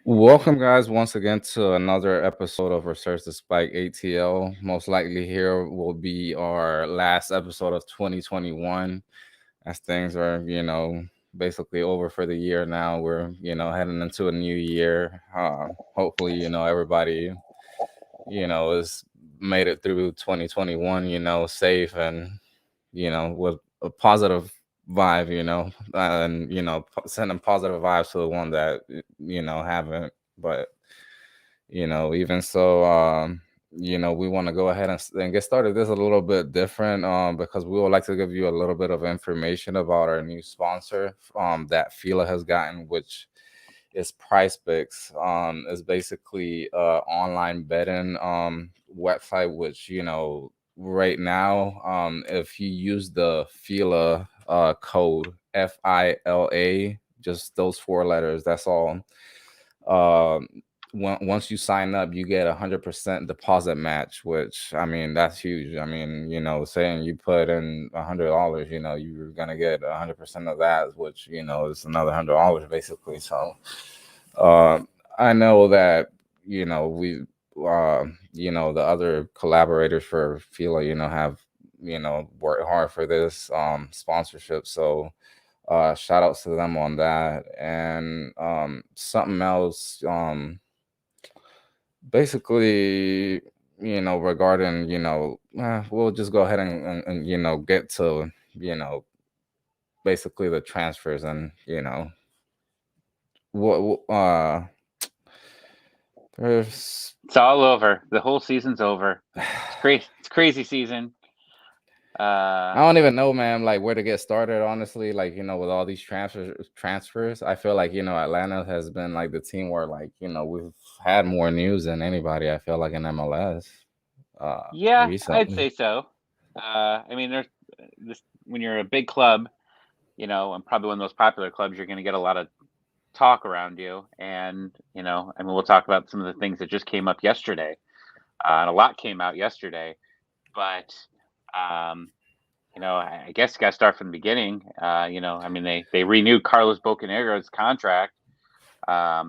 Welcome, guys, once again to another episode of Resurge Despite ATL. Most likely, here will be our last episode of 2021, as things are, basically over for the year now. We're, heading into a new year. Hopefully, everybody, is made it through 2021, safe and, with a positive vibe, and sending positive vibes to the one that haven't. But even so, we want to go ahead and get started. This a little bit different, because we would like to give you a little bit of information about our new sponsor, that FILA has gotten, which is Price Picks. Is basically online betting website, which right now, if you use the FILA code FILA, just those four letters, that's all. Um, once you sign up, you get 100% deposit match, which I mean that's huge. I mean, saying you put in $100, you're gonna get 100% of that, which is another $100 basically. So, uh, I know that we, the other collaborators for Fila, have worked hard for this sponsorship. So shout outs to them on that. And something else, basically, regarding, we'll just go ahead and get to, you know, basically the transfers and, what, there's, It's all over. The whole season's over. It's crazy. It's crazy season. I don't even know, man, like where to get started, honestly. Like, with all these transfers, I feel like, Atlanta has been like the team where, like, we've had more news than anybody, I feel like, in MLS Yeah, I'd recently. say so. I mean, there's this when you're a big club, and probably one of those popular clubs, you're going to get a lot of talk around you, and I mean, we'll talk about some of the things that just came up yesterday, and a lot came out yesterday, but um, I guess you got to start from the beginning. I mean, they renewed Carlos Bocanegra's contract. I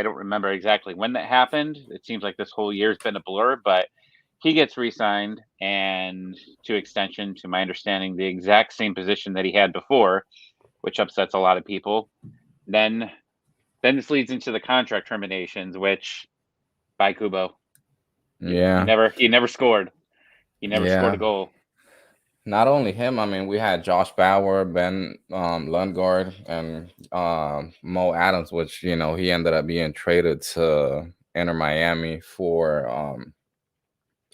don't remember exactly when that happened. It seems like this whole year's been a blur, but he gets re-signed and to extension, to my understanding, the exact same position that he had before, which upsets a lot of people. Then then this leads into the contract terminations, which by Kubo. He Yeah, never scored. He never scored yeah. a goal. Not only him, I mean, we had Josh Bauer, Ben Lundgaard, and Mo Adams, which, he ended up being traded to Inter Miami for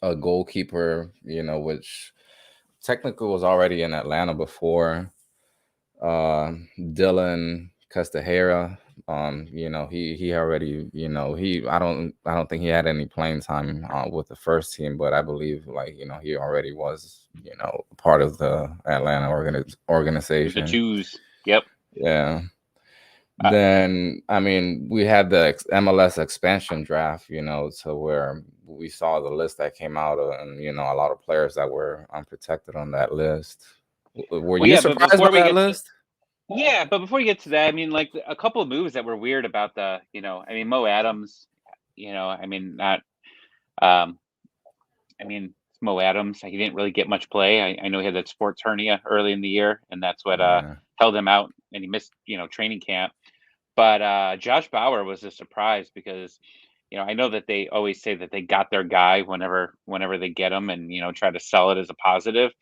a goalkeeper, which technically was already in Atlanta before. uh Dylan Castejera. He already, he I don't think he had any playing time with the first team, but I believe, like, he already was, part of the Atlanta The organization. twos. Yep. Yeah. Uh, Then I mean, we had the MLS expansion draft, to where we saw the list that came out, and a lot of players that were unprotected on that list. Were well, you yeah, but surprised by before we that get to list? Yeah, but before we get to that, I mean, like a couple of moves that were weird about I mean, Mo Adams, I mean, not, um, I mean, it's Mo Adams. He didn't really get much play. I know he had that sports hernia early in the year, and that's what Yeah. held him out, and he missed, training camp. But Josh Bauer was a surprise because, I know that they always say that they got their guy whenever they get him, and try to sell it as a positive.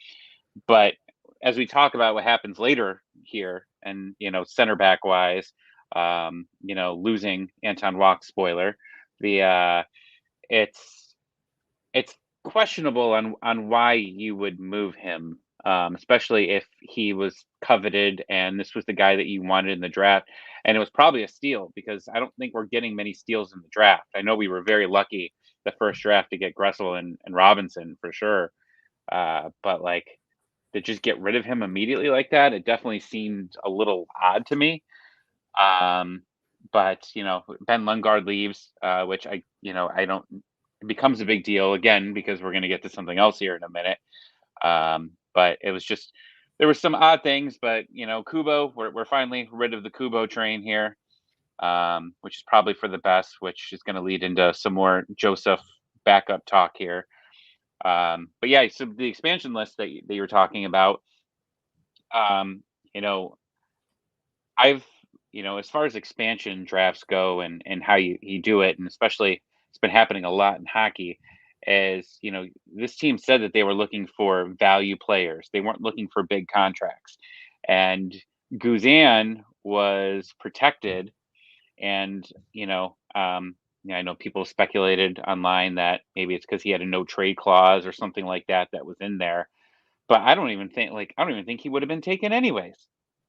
But as we talk about what happens later here, and center back wise, losing Anton Walk, spoiler, the it's it's questionable on why you would move him, especially if he was coveted and this was the guy that you wanted in the draft. And it was probably a steal because I don't think we're getting many steals in the draft. I know we were very lucky the first draft to get Gressel and Robinson for sure. But like to just get rid of him immediately like that, it definitely seemed a little odd to me. Um, but Ben Lundgaard leaves, which I don't. It becomes a big deal again because we're going to get to something else here in a minute. But it was just there were some odd things, but Kubo, we're finally rid of the Kubo train here. which is probably for the best, which is going to lead into some more Joseph backup talk here. But yeah, so the expansion list that you were talking about, um, you know, I've, as far as expansion drafts go and how you do it, and especially it's been happening a lot in hockey, is, this team said that they were looking for value players. They weren't looking for big contracts. And Guzan was protected. And, yeah, I know people speculated online that maybe it's because he had a no trade clause or something like that that was in there. But I don't even think he would have been taken anyways.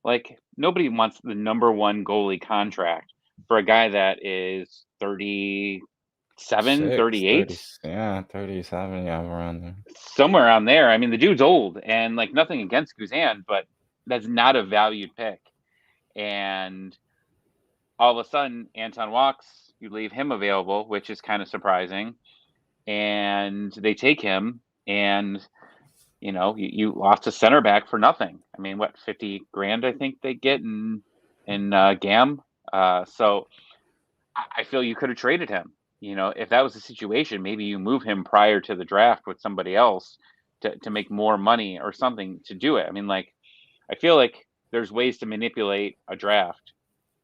Like, nobody wants the number 1 goalie contract for a guy that is 37, 6, 30, 38, yeah, 37, yeah, around there. somewhere around there. I mean, the dude's old, and, like, nothing against Guzan, but that's not a valued pick. And all of a sudden, Anton walks, you leave him available, which is kind of surprising, and they take him, and you lost a center back for nothing. I mean, what, 50 grand I think they get in GAM. So I feel you could have traded him. If that was the situation, maybe you move him prior to the draft with somebody else to make more money or something to do it. I mean, like, I feel like there's ways to manipulate a draft,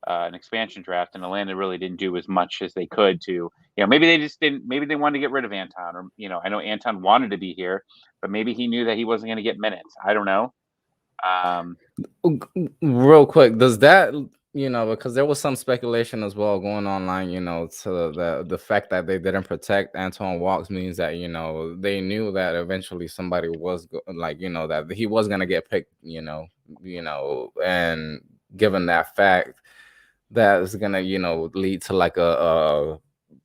an expansion draft, and Atlanta really didn't do as much as they could to, maybe they just didn't, maybe they wanted to get rid of Anton, or, I know Anton wanted to be here, but maybe he knew that he wasn't going to get minutes. I don't know. Real quick, does that, because there was some speculation as well going online, to the fact that they didn't protect Anton Walks means that, they knew that eventually somebody was that he was going to get picked, and given that fact, that is going to, lead to like a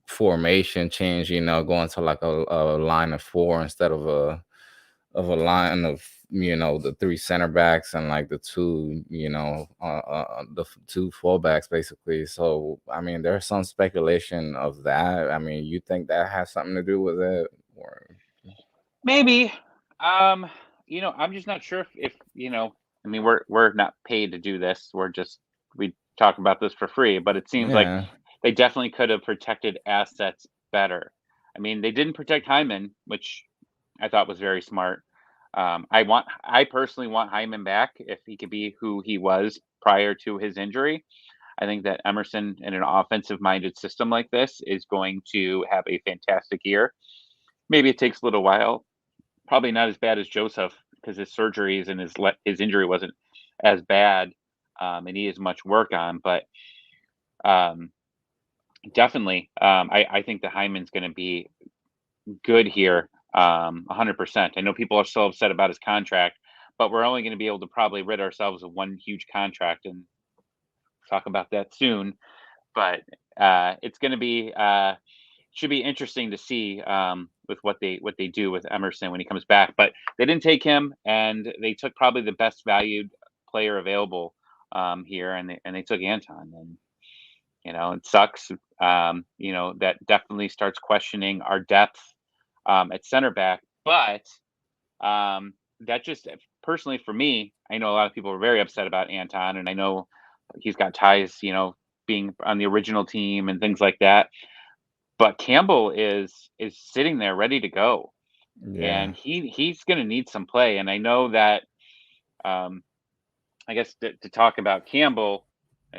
formation change, going to like a line of 4 instead of a line of, the 3 center backs and like the 2, the 2 fullbacks basically. So I mean, there's some speculation of that. I mean, you think that has something to do with it, or Maybe. I'm just not sure if I mean, we're not paid to do this. We talk about this for free, but it seems like yeah, they definitely could have protected assets better. I mean, they didn't protect Hyman, which I thought was very smart. I personally want Hyman back if he could be who he was prior to his injury. I think that Emerson in an offensive minded system like this is going to have a fantastic year. Maybe it takes a little while. Probably not as bad as Joseph because his surgeries and his injury wasn't as bad, and he has much work on. But um, definitely, I think the Hyman's going to be good here, 100%. I know people are so upset about his contract, but we're only going to be able to probably rid ourselves of one huge contract, and talk about that soon. But it's going to be should be interesting to see, with what they do with Emerson when he comes back. But they didn't take him, and they took probably the best valued player available, here, and they took Anton, and it sucks. That definitely starts questioning our depth, at center back. But that just personally for me, I know a lot of people are very upset about Anton, and I know he's got ties, being on the original team and things like that. But Campbell is sitting there ready to go, yeah, and he's going to need some play. And I know that, um, I guess to talk about Campbell,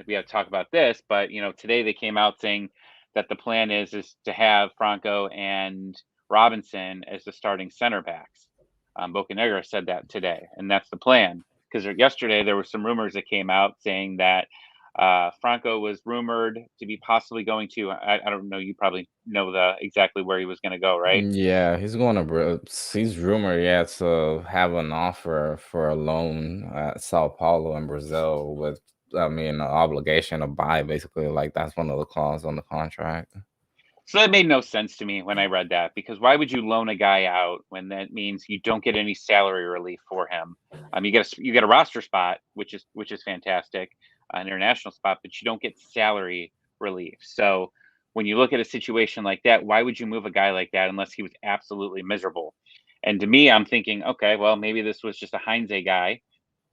we have to talk about this. But today they came out saying that the plan is to have Franco and Robinson as the starting center backs. Bocanegra said that today, and that's the plan. Because yesterday there were some rumors that came out saying that, Franco was rumored to be possibly going to. I don't know. You probably know the exactly where he was going to go, right? yeah. He's going to. He's rumored, yeah, to have an offer for a loan at Sao Paulo in Brazil with, I mean, an obligation to buy. Basically, like that's one of the clauses on the contract. So that made no sense to me when I read that, because why would you loan a guy out when that means you don't get any salary relief for him? You get a roster spot, which is fantastic, an international spot, but you don't get salary relief. So when you look at a situation like that, why would you move a guy like that unless he was absolutely miserable? And to me, I'm thinking, okay, well, maybe this was just a Heinze guy,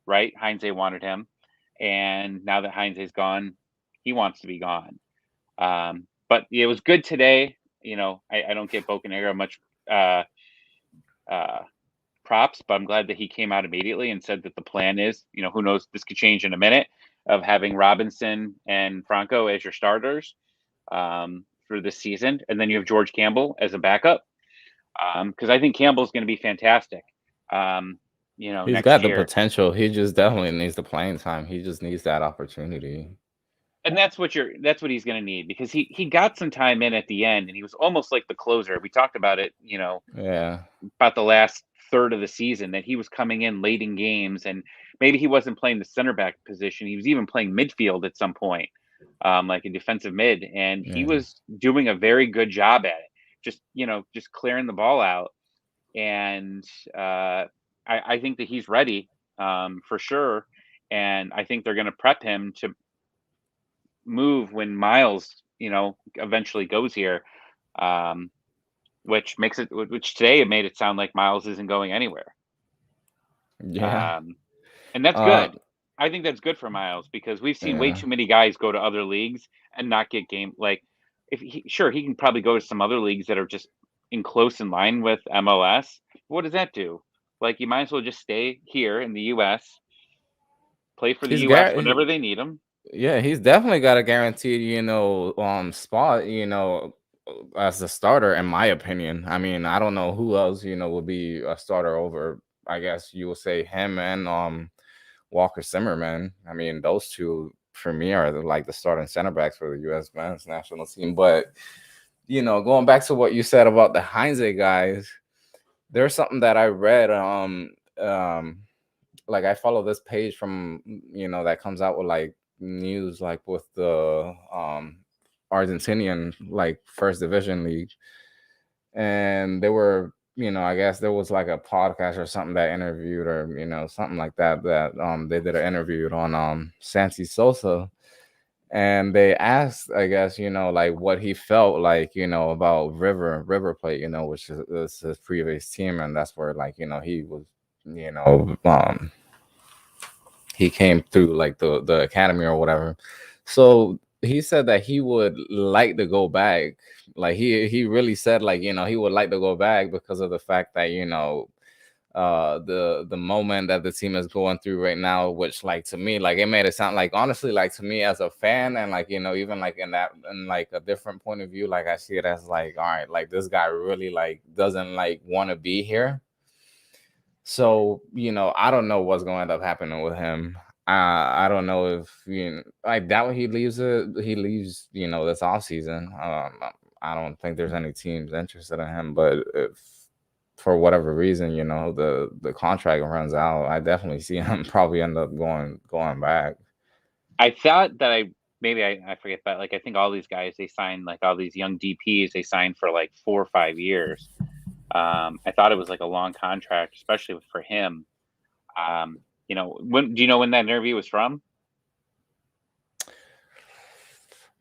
right? Heinze wanted him, and now that Heinze's gone, He wants to be gone. But it was good today. I don't get Bocanegra much uh, uh, props, but I'm glad that he came out immediately and said that the plan is, who knows, this could change in a minute, of having Robinson and Franco as your starters for this season. And then you have George Campbell as a backup. Because I think Campbell's going to be fantastic. He's Next got the year. potential. He just definitely needs the playing time. He just needs that opportunity. And that's what he's going to need, because he got some time in at the end, and he was almost like the closer. We talked about it, Yeah. about the last third of the season, that he was coming in late in games, and maybe he wasn't playing the center back position. He was even playing midfield at some point, like a defensive mid, and he Yeah. was doing a very good job at it. Just clearing the ball out, and I think that he's ready, for sure. And I think they're going to prep him to move when Miles, eventually goes here. Which today it made it sound like Miles isn't going anywhere. Yeah. And that's Uh good. I think that's good for Miles, because we've seen way yeah. too many guys go to other leagues and not get game. Like, he can probably go to some other leagues that are just in line with MLS. What does that do? Like, you might as well just stay here in the U.S., play for the He's U.S. got whenever they need him. Yeah, he's definitely got a guaranteed, spot, as the starter, in my opinion. I mean, I don't know who else, would be a starter over, I guess you will say, him and Walker Zimmerman. I mean, those two for me are like the starting center backs for the US men's national team. But, going back to what you said about the Heinze guys, there's something that I read, like I follow this page from, that comes out with like news, like with the Argentinian like first division league, and they were, I guess there was like a podcast or something that interviewed, or something like that they did an interview on Santi Sosa, and they asked, I guess, like what he felt like, about River Plate, which is his previous team, and that's where, like, he was, you know he came through like the academy or whatever. So he said that he would like to go back. Like he really said, like, he would like to go back because of the fact that, the moment that the team is going through right now, which, like, to me, like, it made it sound like, honestly, like, to me as a fan, and like, even like in like a different point of view, like, I see it as like, all right, like, this guy really like doesn't like want to be here. So, I don't know what's going to end up happening with him. I don't know if, I doubt he leaves this off season. I don't think there's any teams interested in him, but if for whatever reason, the contract runs out, I definitely see him probably end up going back. I thought that I forget, but like, I think all these guys, they signed, like, all these young DPs, they signed for like 4 or 5 years. I thought it was like a long contract, especially for him. Do you know when that interview was from?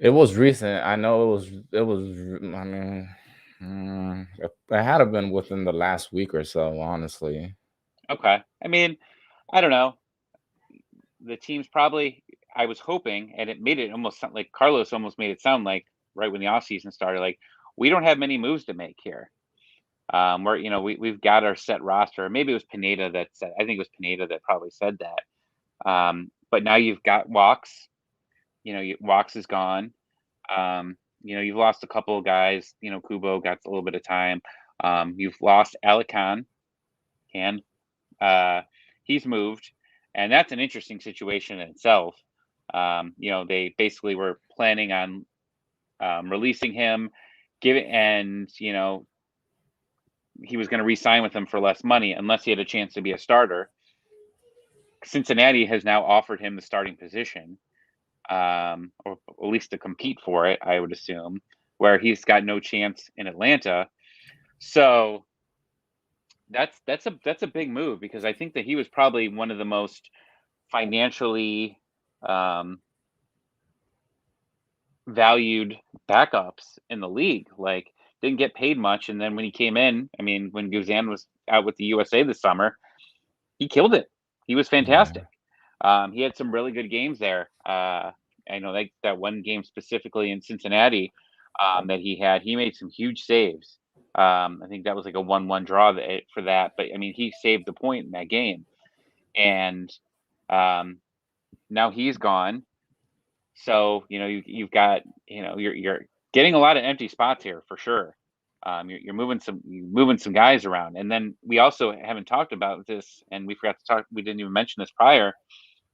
It was recent. I know it was. I mean, it had to have been within the last week or so, honestly. Okay. I mean, I don't know. The team's probably, I was hoping, and it made it almost sound like Carlos almost made it sound like, right when the offseason started, like, we don't have many moves to make here. Where, we've got our set roster. Maybe it was Pineda that said, I think it was Pineda that probably said that. But now you've got Walks. Walks is gone. You've lost a couple of guys. Kubo got a little bit of time. You've lost Alican. He's moved, and that's an interesting situation in itself. They basically were planning on releasing him, he was going to re-sign with them for less money unless he had a chance to be a starter. Cincinnati has now offered him the starting position, or at least to compete for it, I would assume, where he's got no chance in Atlanta. So that's a big move, because I think that he was probably one of the most financially valued backups in the league. Like, didn't get paid much, and then when he came in, I mean, when Guzan was out with the USA this summer, he killed it. He was Yeah. fantastic. He had some really good games there. I know that one game specifically in Cincinnati that he made some huge saves. I think that was like a 1-1 draw for that, but I mean he saved the point in that game, and um, now he's gone. So you've got you're getting a lot of empty spots here for sure. You're moving some guys around, and then we also haven't talked about this, and we forgot to talk. We didn't even mention this prior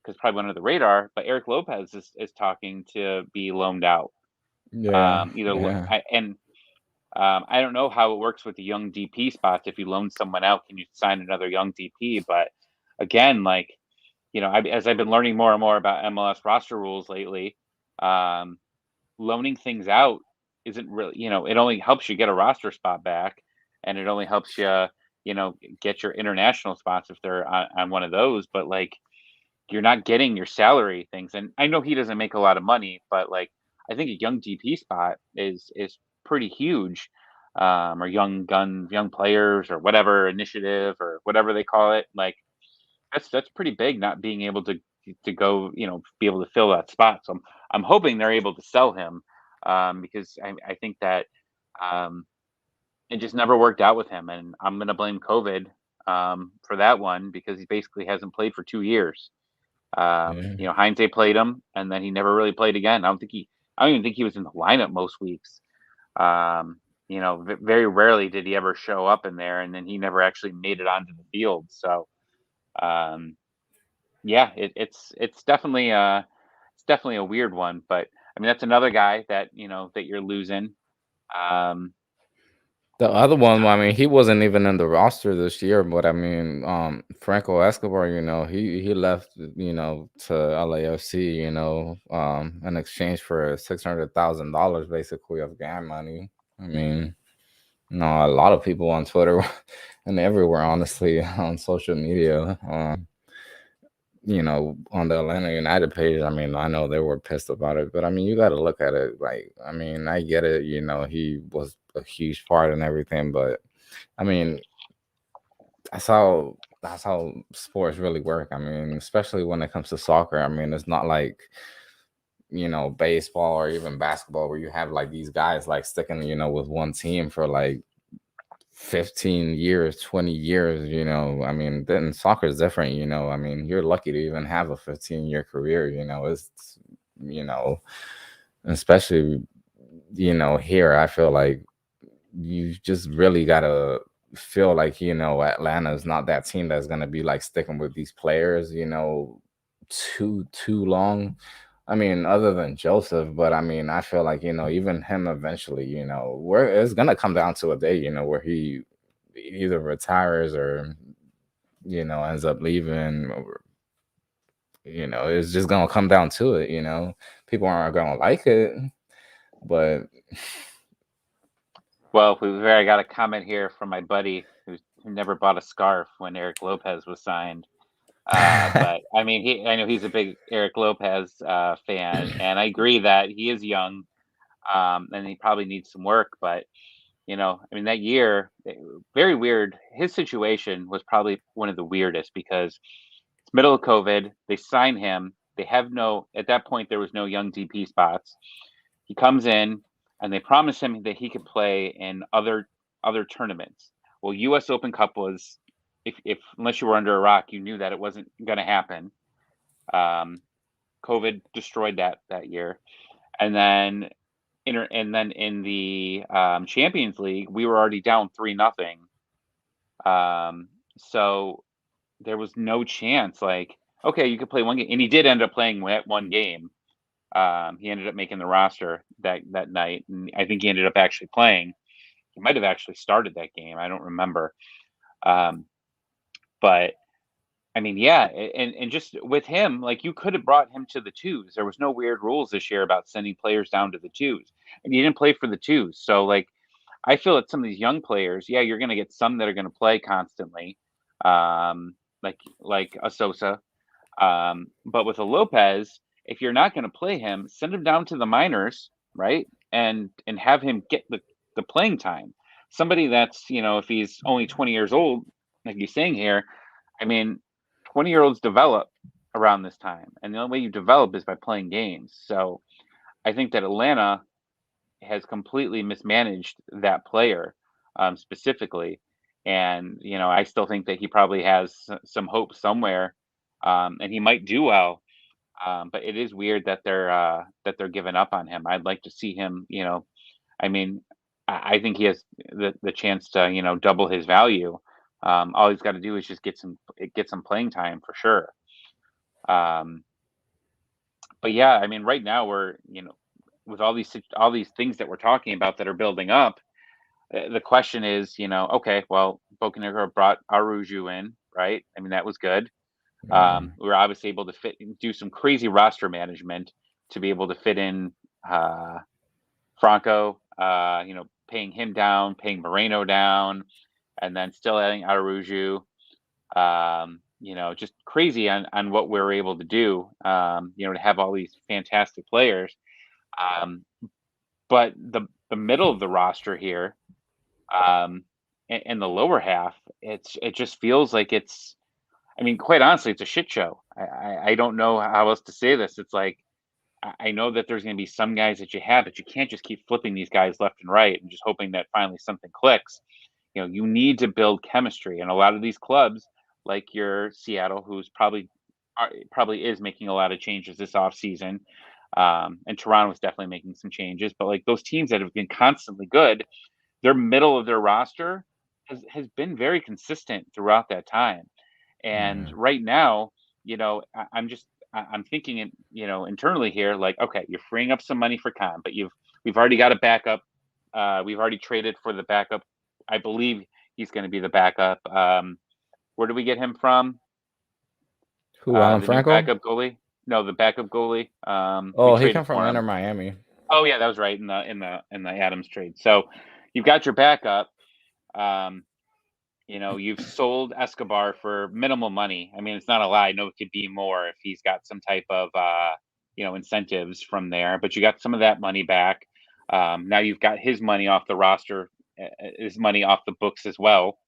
because probably went under the radar. But Eric Lopez is talking to be loaned out. Yeah, Either yeah, I don't know how it works with the young DP spots. If you loan someone out, can you sign another young DP? But again, like as I've been learning more and more about MLS roster rules lately, um, loaning things out isn't really, it only helps you get a roster spot back, and it only helps you, get your international spots if they're on one of those. But like, you're not getting your salary things. And I know he doesn't make a lot of money, but like, I think a young DP spot is pretty huge. Or young players or whatever initiative or whatever they call it. Like that's pretty big, not being able to go, be able to fill that spot. So I'm hoping they're able to sell him, because I think that it just never worked out with him, and I'm going to blame COVID for that one because he basically hasn't played for 2 years. yeah. Heinze played him, and then he never really played again. I don't even think he was in the lineup most weeks. Very rarely did he ever show up in there, and then he never actually made it onto the field. So, um, yeah, it's definitely a weird one, but I mean that's another guy that that you're losing. Um, The other one, I mean, he wasn't even in the roster this year, but I mean, Franco Escobar, he left, to LAFC, in exchange for $600,000 basically of game money. I mean, a lot of people on Twitter and everywhere, honestly, on social media, on the Atlanta United page, I mean, I know they were pissed about it, but I mean, you got to look at it like, I mean, I get it, he was a huge part and everything, but I mean, that's how sports really work. I mean, especially when it comes to soccer. I mean, it's not like baseball or even basketball where you have like these guys like sticking with one team for like 15 years, 20 years. I mean, then soccer is different. I mean, you're lucky to even have a 15-year career. It's you know especially here. I feel like you just really gotta feel like Atlanta is not that team that's gonna be like sticking with these players too long. I mean, other than Joseph, but I mean, I feel like even him eventually, where it's gonna come down to a day, where he either retires or ends up leaving, or it's just gonna come down to it. People aren't gonna like it, but well, I got a comment here from my buddy who never bought a scarf when Eric Lopez was signed. But I mean, I know he's a big Eric Lopez fan, and I agree that he is young, and he probably needs some work. But I mean, that year, very weird. His situation was probably one of the weirdest because it's middle of COVID. They sign him. They have at that point, there was no young DP spots. He comes in and they promise him that he could play in other tournaments. Well, US Open Cup was, if unless you were under a rock, you knew that it wasn't going to happen. COVID destroyed that year. And then in the Champions League, we were already down 3-0. So there was no chance. Like, okay, you could play one game, and he did end up playing one game. He ended up making the roster that night, and I think he ended up actually playing. He might have actually started that game. I don't remember. But I mean, yeah, and just with him, like you could have brought him to the twos. There was no weird rules this year about sending players down to the twos, and he didn't play for the twos. So like, I feel that some of these young players, yeah, you're going to get some that are going to play constantly, like a Sosa. But with a Lopez, if you're not going to play him, send him down to the minors, right? And have him get the playing time. Somebody that's, if he's only 20 years old, like you're saying here, I mean, 20-year-olds develop. around this time, and the only way you develop is by playing games. So I think that Atlanta has completely mismanaged that player, specifically. And I still think that he probably has some hope somewhere, and he might do well. But it is weird that they're giving up on him. I'd like to see him. I mean, I think he has the chance to double his value. All he's got to do is just get some playing time for sure. Um, but yeah, I mean, right now we're with all these things that we're talking about that are building up. The question is, okay, well, Bocanegra brought Aruju in, right? I mean, that was good. Yeah. We were obviously able to do some crazy roster management to be able to fit in uh, Franco, paying him down, paying Moreno down, and then still adding Aruju. Just crazy on what we were able to do, to have all these fantastic players. Um, but the middle of the roster here, um, and the lower half, it just feels like it's. I mean, quite honestly, it's a shit show. I don't know how else to say this. It's like I know that there's going to be some guys that you have, but you can't just keep flipping these guys left and right and just hoping that finally something clicks. You need to build chemistry, and a lot of these clubs, like your Seattle, who's probably is making a lot of changes this offseason, and Toronto is definitely making some changes. But like those teams that have been constantly good, their middle of their roster has been very consistent throughout that time. And Yeah. right now, I'm thinking internally here, like, okay, you're freeing up some money for Khan, but we've already got a backup. We've already traded for the backup. I believe he's going to be the backup. Where do we get him from? Who? Alan The new Franco? backup goalie? No, the backup goalie. We Oh, he come traded from for Inter him. Miami. Oh yeah, that was right in the Adams trade. So you've got your backup. Um, you've sold Escobar for minimal money. I mean, it's not a lie. I know it could be more if he's got some type of incentives from there, but you got some of that money back. Now you've got his money off the roster, his money off the books as well,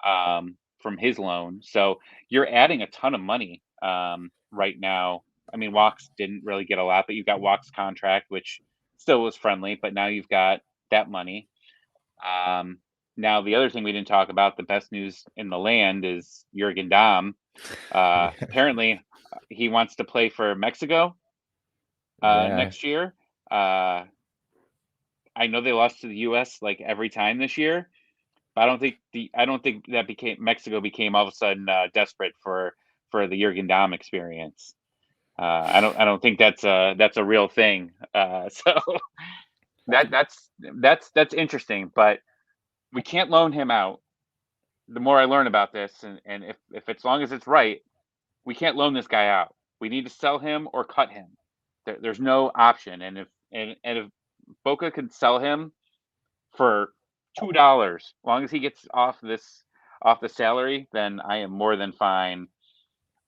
from his loan. So you're adding a ton of money right now. I mean, Walks didn't really get a lot, but you've got Walks' contract, which still was friendly, but now you've got that money. Um, Now, the other thing we didn't talk about, the best news in the land, is Jurgen Damm. Yeah. Apparently, he wants to play for Mexico Yeah. next year. Uh, I know they lost to the U.S. like every time this year, but I don't think that became Mexico became all of a sudden desperate for the Jurgen Damm experience. I don't think that's a real thing. So that's interesting, but we can't loan him out. The more I learn about this, and if as long as it's right, we can't loan this guy out. We need to sell him or cut him. There's no option. And if Boca can sell him for $2, as long as he gets off the salary, then I am more than fine.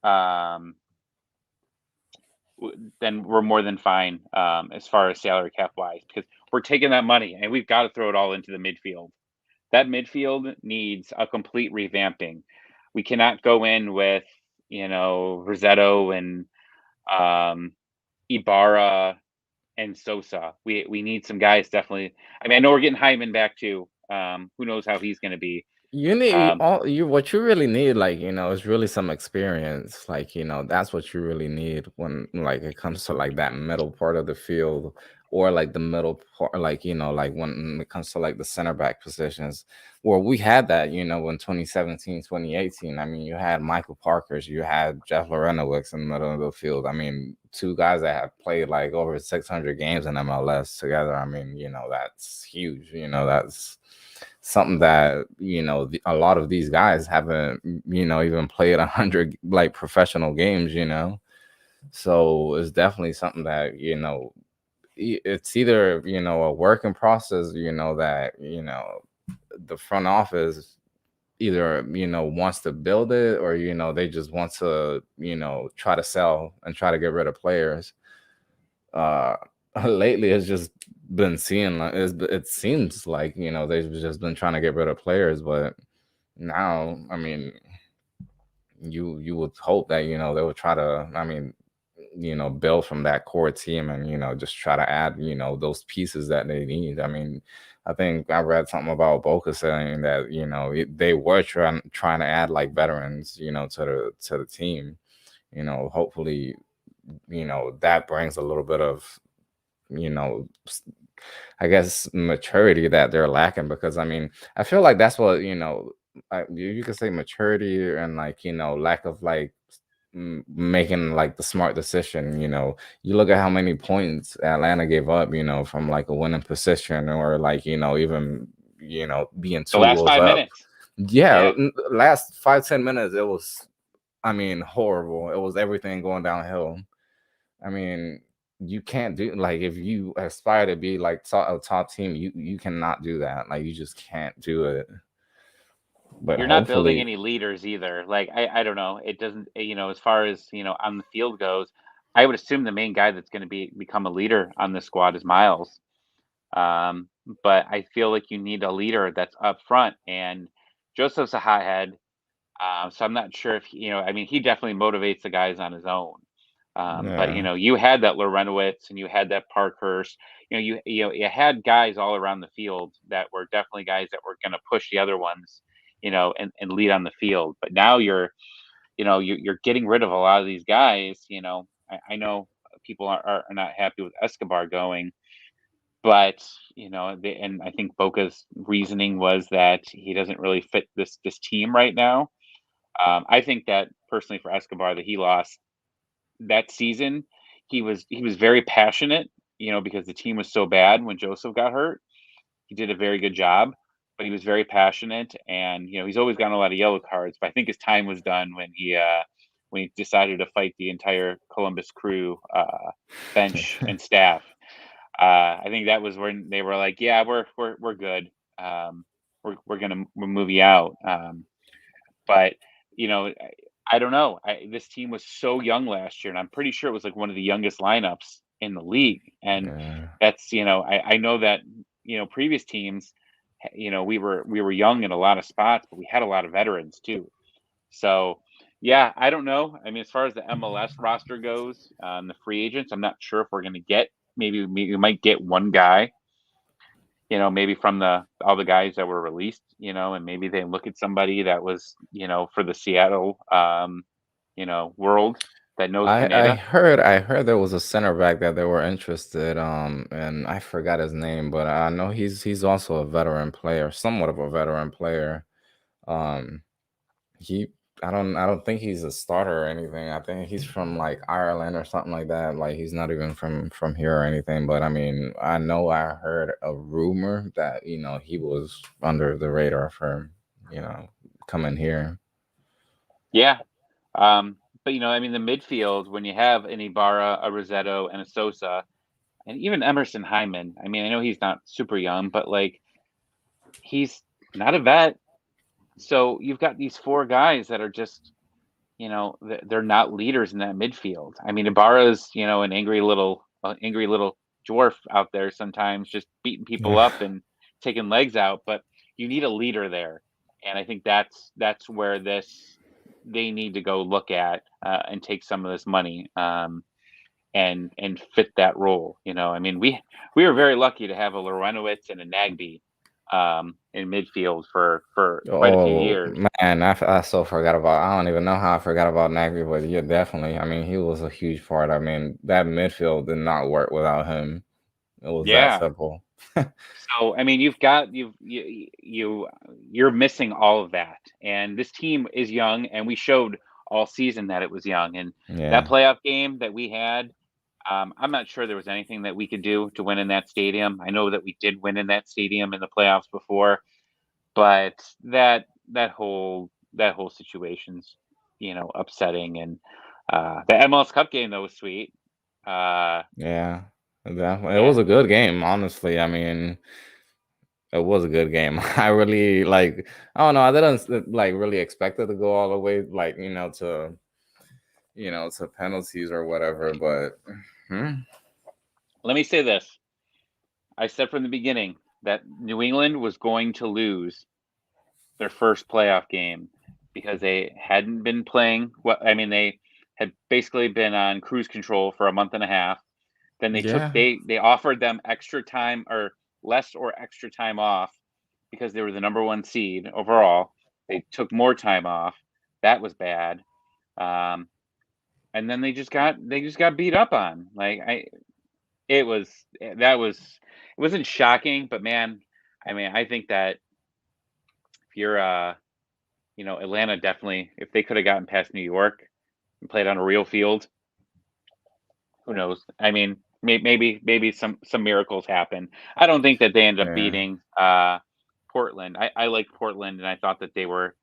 Um, then we're more than fine, as far as salary cap wise, because we're taking that money and we've got to throw it all into the midfield. That midfield needs a complete revamping. We cannot go in with, Rosetto and um, Ibarra and Sosa. We need some guys definitely. I mean, I know we're getting Hyman back too. Who knows how he's going to be? You need Um, all you what you really need, like, is really some experience. Like, that's what you really need when like it comes to like that middle part of the field, or like the middle part, like, like when it comes to like the center back positions. Where we had that, in 2017, 2018. I mean, you had Michael Parkers, you had Jeff Lorenowicz in the middle of the field. I mean, two guys that have played like over 600 games in MLS together. I mean, that's huge. That's something that a lot of these guys haven't even played 100 like professional games. So it's definitely something that it's either a working process, that the front office either wants to build it, or they just want to try to sell and try to get rid of players. uh Lately it's just been seeing like it seems like they've just been trying to get rid of players, but now, I mean, you would hope that they would try to, I mean, build from that core team and just try to add those pieces that they need. I mean, I think I read something about Boca saying that they were trying to add like veterans to the team. Hopefully that brings a little bit of you know I guess maturity that they're lacking, because I mean I feel like that's what you could say maturity and like lack of like making like the smart decision. You look at how many points Atlanta gave up from like a winning position, or like even being The two last goals 5 up. minutes. Yeah, Yeah. last 5-10 minutes it was, I mean, horrible. It was everything going downhill. I mean, you can't do, like, if you aspire to be like a top team, you cannot do that. Like, you just can't do it. But You're not building hopefully, any leaders either. Like I don't know. It doesn't as far as, on the field goes, I would assume the main guy that's going to become a leader on this squad is Miles. Um, but I feel like you need a leader that's up front, and Joseph's a hothead. So I'm not sure if I mean, he definitely motivates the guys on his own. But yeah, you had that Lorenowitz and you had that Parkhurst. You had guys all around the field that were definitely guys that were going to push the other ones, and lead on the field. But now you're getting rid of a lot of these guys. I know people are not happy with Escobar going, but and I think Boca's reasoning was that he doesn't really fit this team right now. I think that personally for Escobar that he lost that season, he was very passionate, because the team was so bad when Joseph got hurt. He did a very good job, but he was very passionate, and he's always gotten a lot of yellow cards. But I think his time was done when he decided to fight the entire Columbus Crew bench and staff. I think that was when they were like, "Yeah, we're good. Um, we're gonna move you out." But I don't know. This team was so young last year, and I'm pretty sure it was like one of the youngest lineups in the league. And yeah. that's I know that previous teams, we were young in a lot of spots, but we had a lot of veterans too. So yeah, I don't know. I mean, as far as the MLS roster goes, the free agents, I'm not sure if we're going to get. Maybe we might get one guy, maybe from all the guys that were released, and maybe they look at somebody that was, for the Seattle, world that knows I Pineda. heard I heard there was a center back that they were interested, and I forgot his name, but I know he's also a veteran player, somewhat of a veteran player. Um, he I don't think he's a starter or anything. I think he's from like Ireland or something like that. Like, he's not even from here or anything. But I mean, I know I heard a rumor that he was under the radar for coming here. Yeah. But I mean, the midfield, when you have an Ibarra, a Rossetto, and a Sosa, and even Emerson Hyman. I mean, I know he's not super young, but like he's not a vet. So you've got these four guys that are just, they're not leaders in that midfield. I mean, Ibarra's, an angry little dwarf out there sometimes, just beating people up and taking legs out. But you need a leader there, and I think that's where they need to go look at, and take some of this money, and fit that role. I mean, we were very lucky to have a Lorenowitz and a Nagby, in midfield for quite a few Oh years. man, I so forgot about. I don't even know how I forgot about Nagby, but yeah, definitely. I mean, he was a huge part. I mean, that midfield did not work without him. It was that Yeah. simple. So I mean, you're missing all of that, and this team is young, and we showed all season that it was young. And that Yeah. playoff game that we had, I'm not sure there was anything that we could do to win in that stadium. I know that we did win in that stadium in the playoffs before, but that whole situation's upsetting. And the MLS Cup game though was sweet. Uh, Yeah, definitely. It was yeah, a good game, honestly. I mean, it was a good game. I really like. I don't know. I didn't like really expect it to go all the way, like to penalties or whatever. But let me say this: I said from the beginning that New England was going to lose their first playoff game. because they hadn't been playing. They had basically been on cruise control for a month and a half. Then Yeah. they offered them extra time or less or extra time off because they were the number one seed overall. They took more time off. That was bad. Um, and then they just got beat up on. It was that was it wasn't shocking, but man, I think that if you're Atlanta, definitely, if they could have gotten past New York and played on a real field, who knows? Maybe some miracles happen. I don't think that they end up Yeah. beating Portland. I like Portland, and I thought that they were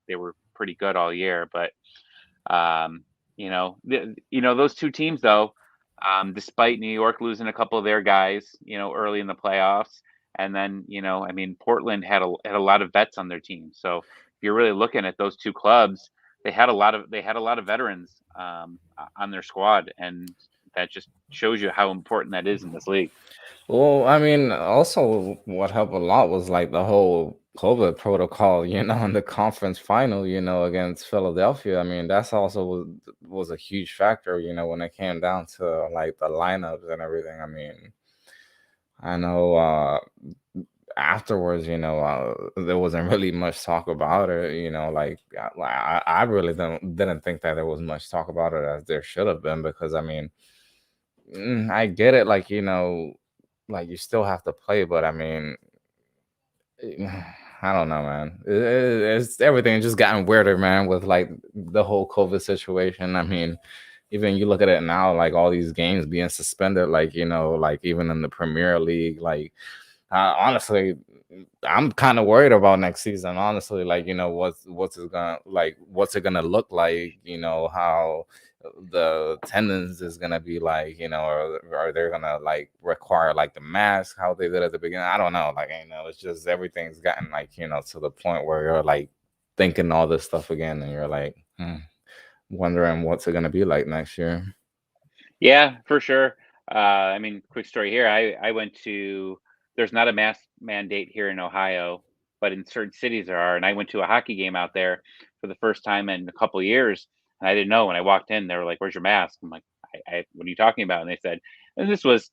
pretty good all year. But those two teams though, despite New York losing a couple of their guys, early in the playoffs, and then Portland had a lot of vets on their team. So if you're really looking at those two clubs, they had a lot of veterans on their squad, and that just shows you how important that is in this league. Well, I mean, also what helped a lot was like the whole COVID protocol, in the conference final, against Philadelphia. I mean, that's also was a huge factor, when it came down to like the lineups and everything. I mean, I know afterwards, there wasn't really much talk about it, like I really didn't think that there was much talk about it as there should have been because I mean, I get it, like, like you still have to play, but I mean, I don't know, man. It's everything just gotten weirder, man, with like the whole COVID situation. I mean, even you look at it now, like all these games being suspended, like like even in the Premier League, like honestly, I'm kind of worried about next season. Honestly, like what's it gonna look like? How the attendance is gonna be like. Or are they gonna like require like the mask how they did at the beginning? I don't know. Like it's just everything's gotten like to the point where you're like thinking all this stuff again, and you're like wondering what's it gonna be like next year. Yeah, for sure. Quick story here. I went to. There's not a mask mandate here in Ohio, but in certain cities there are. And I went to a hockey game out there for the first time in a couple of years, and I didn't know. When I walked in, they were like, "Where's your mask?" I'm like, "What are you talking about?" And they said, and this was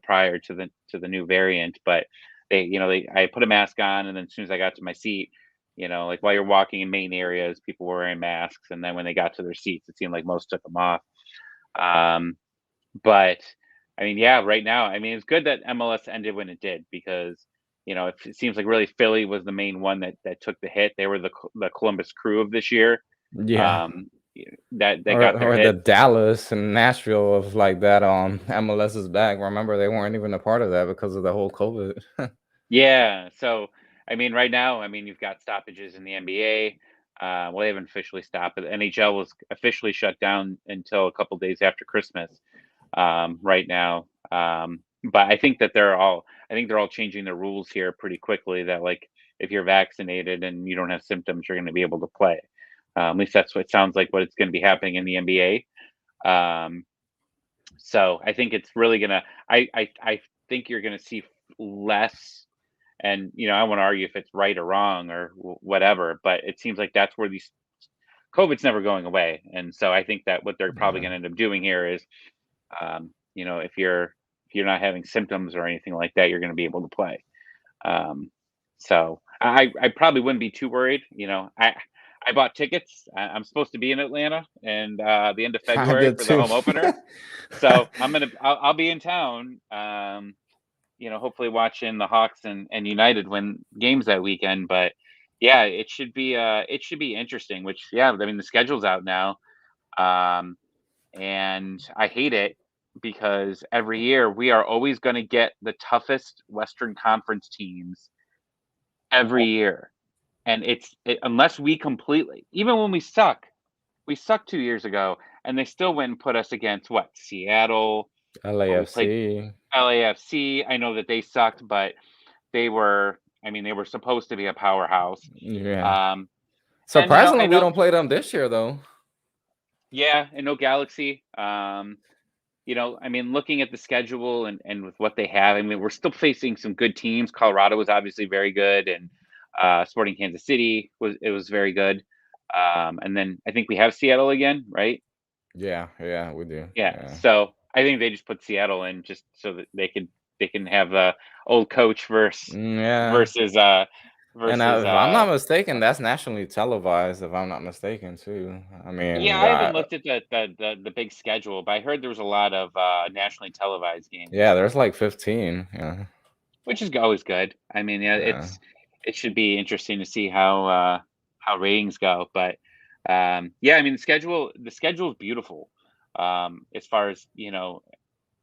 prior to the new variant, but I put a mask on, and then as soon as I got to my seat, like while you're walking in main areas, people were wearing masks, and then when they got to their seats, it seemed like most took them off. Um, but yeah, right now, it's good that MLS ended when it did because it seems like really Philly was the main one that took the hit. They were the Columbus Crew of this year. Yeah. That Or got their the hit. Dallas and Nashville of like that MLS is back. Remember they weren't even a part of that because of the whole COVID. Yeah. So right now, you've got stoppages in the NBA. Well, they haven't officially stopped, but the NHL was officially shut down until a couple days after Christmas. Right now. But I think they're all changing the rules here pretty quickly. That like if you're vaccinated and you don't have symptoms, you're going to be able to play. At least that's what it sounds like. What it's going to be happening in the NBA. So I think it's really gonna. I think you're going to see less. And I want to argue if it's right or wrong or whatever. But it seems like that's where these COVID's never going away. And so I think that what they're probably Yeah. going to end up doing here is if you're not having symptoms or anything like that, you're going to be able to play. Um, so I probably wouldn't be too worried. I bought tickets. I'm supposed to be in Atlanta and the end of I February did for the too. home opener. So I'll be in town. Hopefully watching the Hawks and United win games that weekend. But yeah, it should be interesting. Which yeah, the schedule's out now. Um, and I hate it because every year we are always going to get the toughest Western Conference teams every year. And unless we completely, even when we sucked 2 years ago, and they still went and put us against what Seattle, or we played LAFC. LAFC. I know that they sucked, but they were, they were supposed to be a powerhouse. Yeah. Um, and Surprisingly, I we know, don't play them this year though. yeah, I know Galaxy. Looking at the schedule and with what they have, we're still facing some good teams. Colorado was obviously very good, and Sporting Kansas City was very good. And then I think we have Seattle again, right? Yeah, we do. Yeah. Yeah. So I think they just put Seattle in just so that they can have old coach Yeah. versus And versus if I'm not mistaken, that's nationally televised, if I'm not mistaken, too. I yeah, mean, I haven't looked at the big schedule, but I heard there was a lot of nationally televised yeah, games, there's like 15. Yeah. which is always good. I mean, yeah, Yeah. it should be interesting to see how ratings go. But yeah, I mean the schedule is beautiful. As far as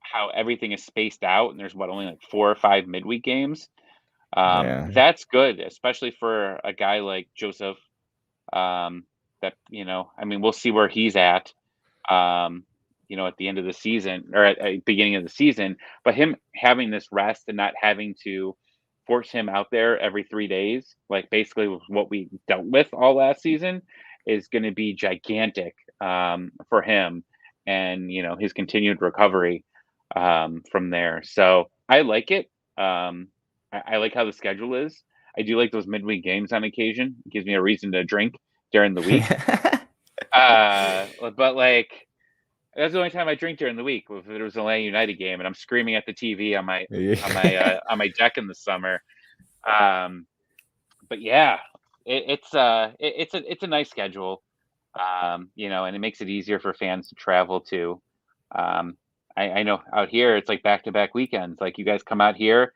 how everything is spaced out, and there's only like 4 or 5 midweek games. Yeah. That's good, especially for a guy like Joseph. That I mean, we'll see where he's at. Um, at the end of the season or at beginning of the season, but him having this rest and not having to force him out there every 3 days, like basically with what we dealt with all last season, is going to be gigantic for him and his continued recovery from there. So I like it. I like how the schedule is. I do like those midweek games on occasion. It gives me a reason to drink during the week. But like that's the only time I drink during the week. If there was a Atlanta United game and I'm screaming at the TV on my on my Yeah. uh, on my deck in the summer. Um, but yeah, it's a nice schedule. And it makes it easier for fans to travel to. Um, I know out here it's like back to back weekends. Like you guys come out here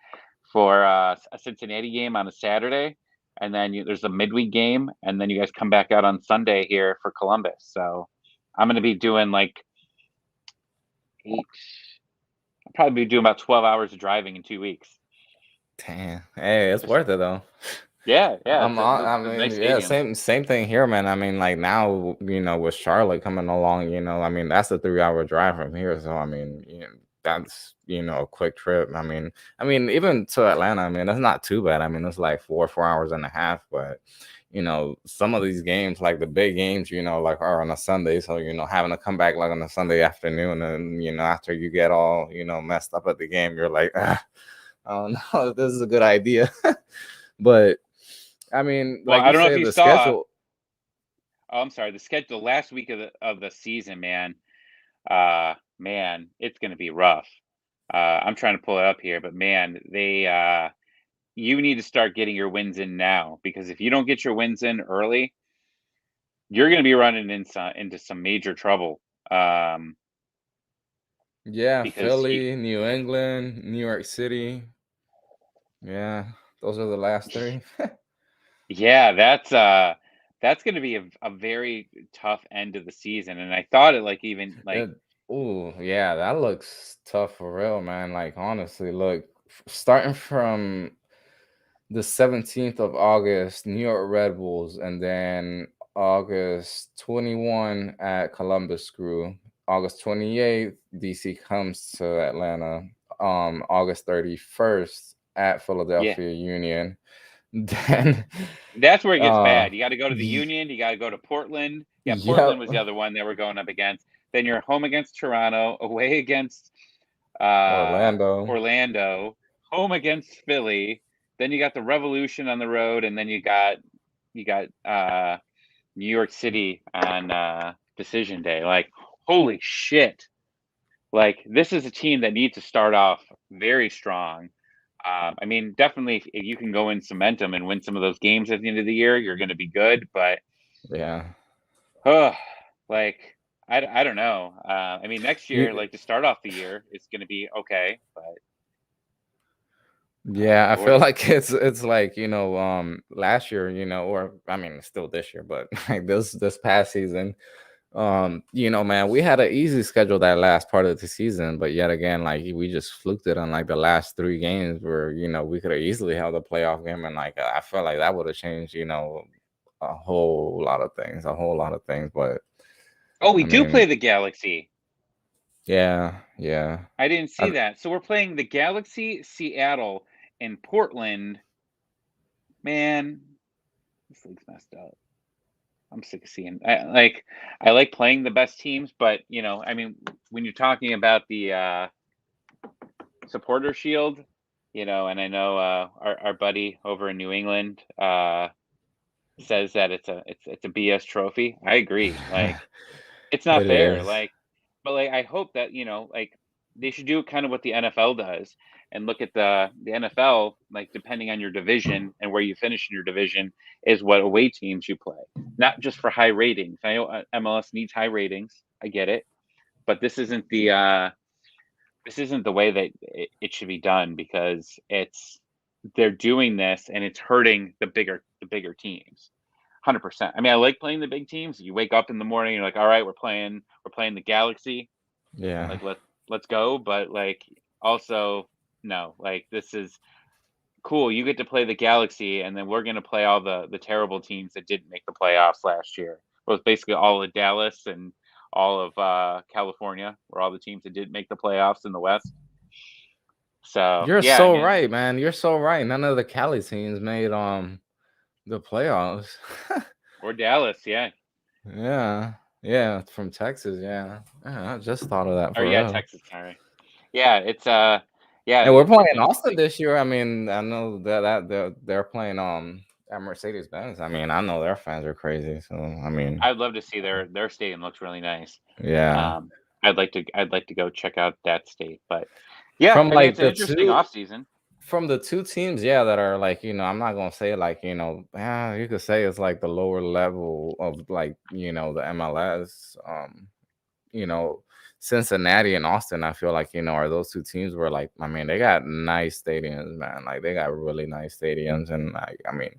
for a Cincinnati game on a Saturday, and then there's a midweek game, and then you guys come back out on Sunday here for Columbus. So I'm going to be doing like eight. I'll probably be doing about 12 hours of driving in 2 weeks. Damn. Hey, it's worth it though. Yeah, yeah, I it's a mean, nice yeah, stadium. same thing here, man. I mean, like now, with Charlotte coming along, I mean, that's a 3 hour drive from here. So I mean, that's a quick trip. I mean, even to Atlanta, I mean, that's not too bad. I mean, it's like 4 hours and a half, but some of these games, like the big games, like are on a Sunday. So, having to come back like on a Sunday afternoon and, after you get all, messed up at the game, you're like, I don't know if this is a good idea. But I mean, Well, like I you don't know if said, you the saw. schedule. Oh, I'm sorry. The schedule last week of the season, man. Man, it's going to be rough. I'm trying to pull it up here, but man, you need to start getting your wins in now because if you don't get your wins in early, you're going to be running into some major trouble. Um, Yeah, because Philly, New England, New York City. Yeah, those are the last three. yeah, that's going to be a very tough end of the season, and I thought it like even like Oh, yeah, that looks tough for real, man. Like honestly, look, starting from the 17th of August, New York Red Bulls, and then August 21 at Columbus Crew. August 28th, DC comes to Atlanta. August 31st at yeah, Philadelphia Union. Then, that's where it gets uh, bad. You got to go to the y- Union. You got to go to Portland. Yeah, yep, Portland was the other one that we're going up against. Then you're home against Toronto, away against Orlando. Orlando, home against Philly. Then you got the Revolution on the road, and then you got New York City on decision day. Like, holy shit! Like, this is a team that needs to start off very strong. I mean, definitely, if you can go in cement them and win some of those games at the end of the year, you're going to be good. But, Yeah. oh, like, I don't know. I mean, next year, You, like to start off the year, it's going to be okay. But, Yeah, I feel Lordy. like it's like, last year, or I mean still this year, but like this past season, man, we had an easy schedule that last part of the season, but yet again, like we just fluked it on like the last three games where, we could have easily held a playoff game, and like I felt like that would have changed, a whole lot of things, a whole lot of things. But Oh, we I do play mean, the Galaxy. yeah, yeah. I didn't see I, that. So we're playing the Galaxy, Seattle, and Portland. Man, this league's messed up. I'm sick of seeing. I like playing the best teams, but I mean, when you're talking about the supporter shield, and I know our buddy over in New England, says that it's a BS trophy. I agree. Like it's not It fair. is. Like, but like I hope that like they should do kind of what the NFL does and look at the NFL like depending on your division and where you finish in your division is what away teams you play, not just for high ratings. I know MLS needs high ratings. I get it, but this isn't the way that it should be done because they're doing this and it's hurting the bigger teams. 100%. I mean, I like playing the big teams. You wake up in the morning, you're like, all right, we're playing the Galaxy. Yeah. Like let's go. But like also no, like this is cool. You get to play the Galaxy, and then we're gonna play all the terrible teams that didn't make the playoffs last year. It was basically all of Dallas and all of California were all the teams that didn't make the playoffs in the West. So You're yeah, I so mean, right, man. You're so right. None of the Cali teams made the playoffs. or Dallas, yeah, Yeah. Yeah, from Texas, yeah. Yeah, I just thought of that or for yeah, real. Texas. Sorry, yeah, yeah, And we're it's playing Austin interesting. this year. I mean, I know that they're playing at Mercedes Benz. I mean, I know their fans are crazy. So I mean, I'd love to see their stadium. Looks really nice. yeah. Um, I'd like to go check out that state. But yeah, From I mean, like it's an interesting off season. the two teams, yeah, that are like, I'm not gonna say like, you could say it's like the lower level of like, the MLS. You know, Cincinnati and Austin, I feel like, are those two teams where like, I mean, they got nice stadiums, man. Like they got really nice stadiums. And I mean,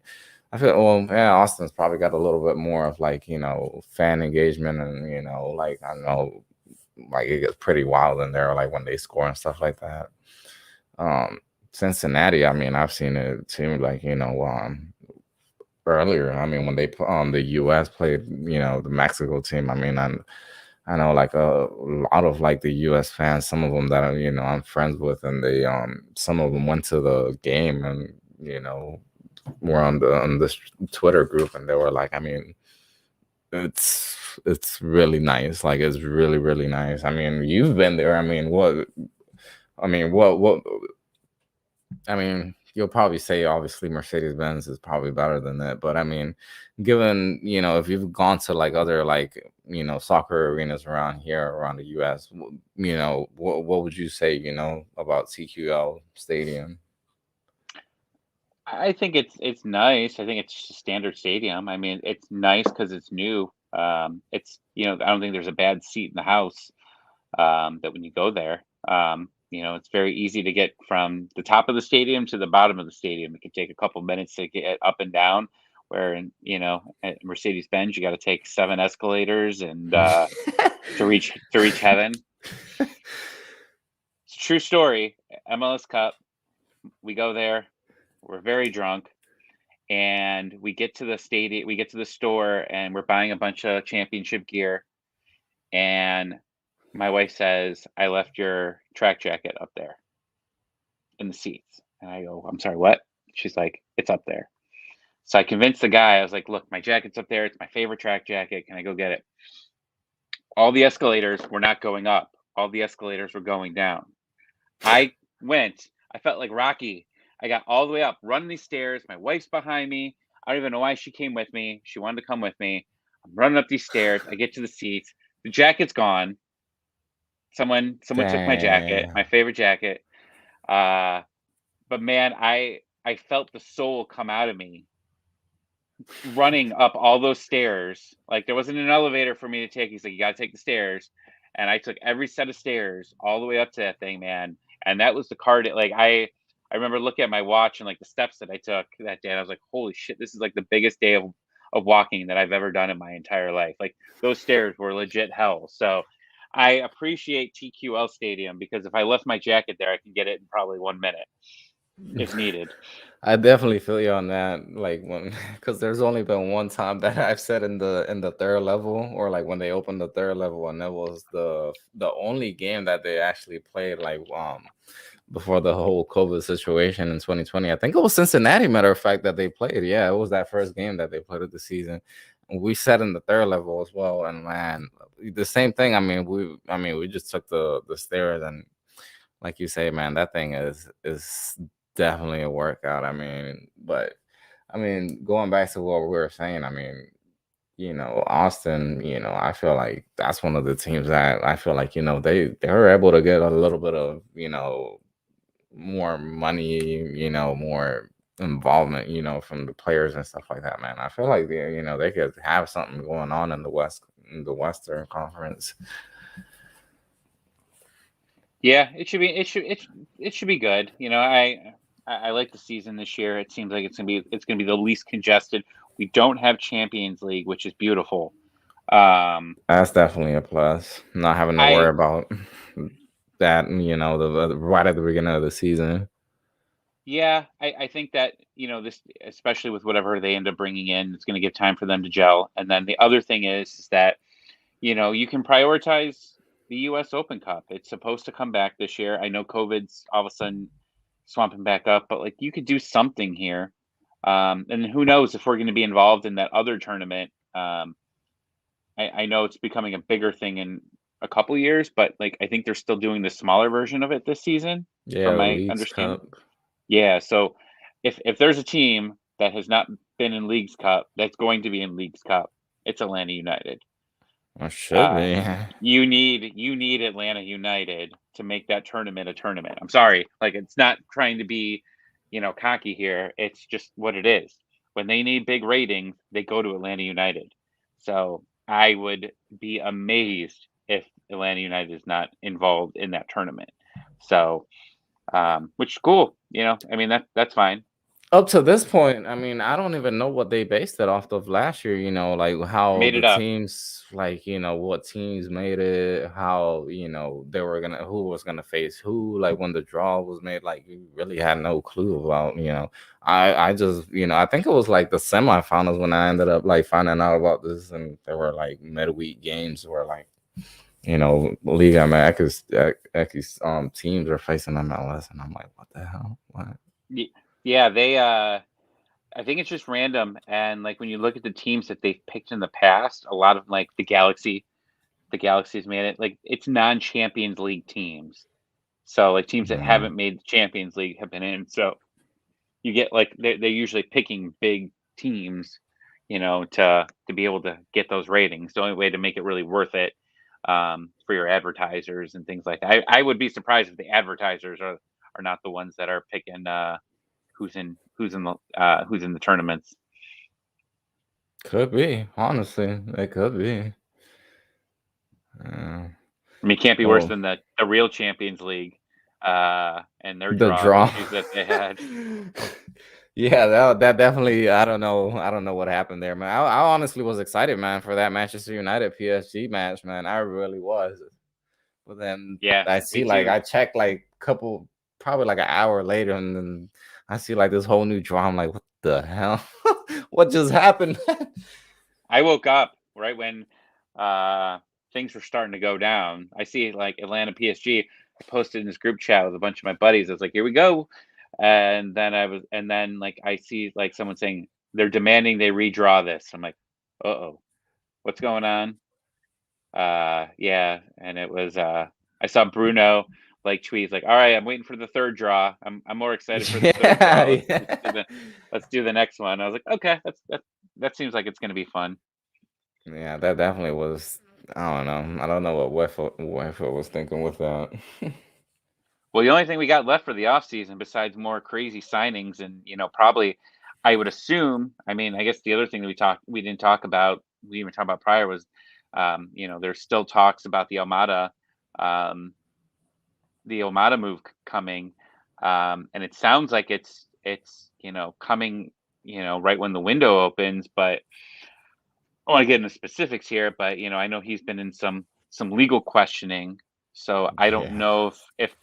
I feel, well, yeah, Austin's probably got a little bit more of like, fan engagement and, like, I know, like it gets pretty wild in there, like when they score and stuff like that. Um, Cincinnati, I mean, I've seen it seem like, earlier. I mean, when the U.S. played, the Mexico team. I mean, I know like a lot of like the U.S. fans, some of them that I'm friends with, and they some of them went to the game and were on this Twitter group, and they were like, I mean, it's really nice. Like it's really really nice. I mean, you've been there. I mean, what? I mean, what? I mean, you'll probably say obviously Mercedes Benz is probably better than that, but I mean, given if you've gone to like other like soccer arenas around here around the U.S., what would you say about TQL Stadium? I think it's nice. I think it's just a standard stadium. I mean, it's nice because it's new. It's I don't think there's a bad seat in the house. That when you go there, it's very easy to get from the top of the stadium to the bottom of the stadium. It can take a couple minutes to get up and down. Where at Mercedes Benz, you got to take 7 escalators and to reach heaven. It's a true story. MLS Cup. We go there. We're very drunk, and we get to the stadium. We get to the store, and we're buying a bunch of championship gear. And my wife says, "I left your track jacket up there in the seats." And I go, "I'm sorry, what?" She's like, "It's up there." So I convinced the guy. I was like, "Look, my jacket's up there. It's my favorite track jacket. Can I go get it?" All the escalators were not going up. All the escalators were going down. I I felt like Rocky. I got all the way up, running these stairs. My wife's behind me. I don't even know why she came with me. She wanted to come with me. I'm running up these stairs. I get to the seats. The jacket's gone. Someone took my jacket, Damn. my favorite jacket. Uh, but man, I felt the soul come out of me running up all those stairs. Like there wasn't an elevator for me to take. He's like, "You got to take the stairs," and I took every set of stairs all the way up to that thing, man. And that was the card. Like I remember looking at my watch and like the steps that I took that day. And I was like, "Holy shit, this is like the biggest day of walking that I've ever done in my entire life." Like those stairs were legit hell. So I appreciate TQL Stadium because if I left my jacket there, I can get it in probably 1 minute if needed. I definitely feel you on that. Like when, because there's only been one time that I've said in the third level, or like when they opened the third level, and that was the only game that they actually played like before the whole COVID situation in 2020. I think it was Cincinnati, matter of fact, that they played. Yeah, it was that first game that they played of the season. We sat in the third level as well, and man, the same thing. I mean, we just took the stairs, and like you say, man, that thing is definitely a workout. I mean, but I mean, going back to what we were saying, I mean, Austin, I feel like that's one of the teams that I feel like, they were able to get a little bit of, more money, more involvement, from the players and stuff like that, man. I feel like they could have something going on in the Western Conference. Yeah, it should be good. I like the season this year. It seems like it's gonna be the least congested. We don't have Champions League, which is beautiful. That's definitely a plus. Not having to worry I about that, right at the beginning of the season. Yeah, I think that, this, especially with whatever they end up bringing in, it's going to give time for them to gel. And then the other thing is that, you can prioritize the U.S. Open Cup. It's supposed to come back this year. I know COVID's all of a sudden swamping back up, but like you could do something here. And who knows if we're going to be involved in that other tournament. I know it's becoming a bigger thing in a couple years, but like I think they're still doing the smaller version of it this season, Yeah, from the my Leagues understanding. Cup. Yeah, so if there's a team that has not been in Leagues Cup that's going to be in Leagues Cup, it's Atlanta United. Or should be. You need Atlanta United to make that tournament a tournament. I'm sorry, like it's not trying to be, cocky here. It's just what it is. When they need big ratings, they go to Atlanta United. So I would be amazed if Atlanta United is not involved in that tournament. So which is cool. I mean that's fine. Up to this point, I mean, I don't even know what they based it off of last year, like how Made the it up. teams, like, what teams made it, how, who was gonna face who, like when the draw was made, like you really had no clue about, I just, I think it was like the semifinals when I ended up like finding out about this, and there were like midweek games where like, Liga MX teams are facing MLS, and I'm like, what the hell? What? Yeah, they I think it's just random, and like when you look at the teams that they've picked in the past, a lot of like the Galaxy's made it. Like it's non-Champions League teams. So like teams that Mm. haven't made the Champions League have been in. So you get like they're usually picking big teams, to be able to get those ratings. The only way to make it really worth it, for your advertisers and things like that. I would be surprised if the advertisers are not the ones that are picking who's in the tournaments. Could be, honestly, it could be. Uh, I mean, it can't be worse well, than the real Champions League, and their the draw draw. issues that they had. Yeah, that definitely. I don't know what happened there, man. I honestly was excited, man, for that Manchester United PSG match, man. I really was. But then Yeah, I me see, like, too. I checked like couple, probably like an hour later, and then I see like this whole new draw. I'm like, what the hell? What just happened? I woke up right when uh, things were starting to go down. I see like Atlanta PSG. I posted in this group chat with a bunch of my buddies. I was like, "Here we go," and then like I see like someone saying they're demanding they redraw this. I'm like, "Uh oh, what's going on?" Yeah, and it was I saw Bruno like tweets like, "All right, I'm waiting for the third draw. I'm more excited for the third Yeah, draw. yeah. Let's do the next one." I was like, "Okay, that seems like it's gonna be fun." Yeah, that definitely was. I don't know. I don't know what Wefo was thinking with that. Well, the only thing we got left for the offseason besides more crazy signings and, probably I would assume, I mean, I guess the other thing that we didn't talk about, we even talked about prior was, there's still talks about um, the Almada move coming. And it sounds like it's, coming, right when the window opens, but I want to get into specifics here, but I know he's been in some legal questioning, so I don't Yeah. know if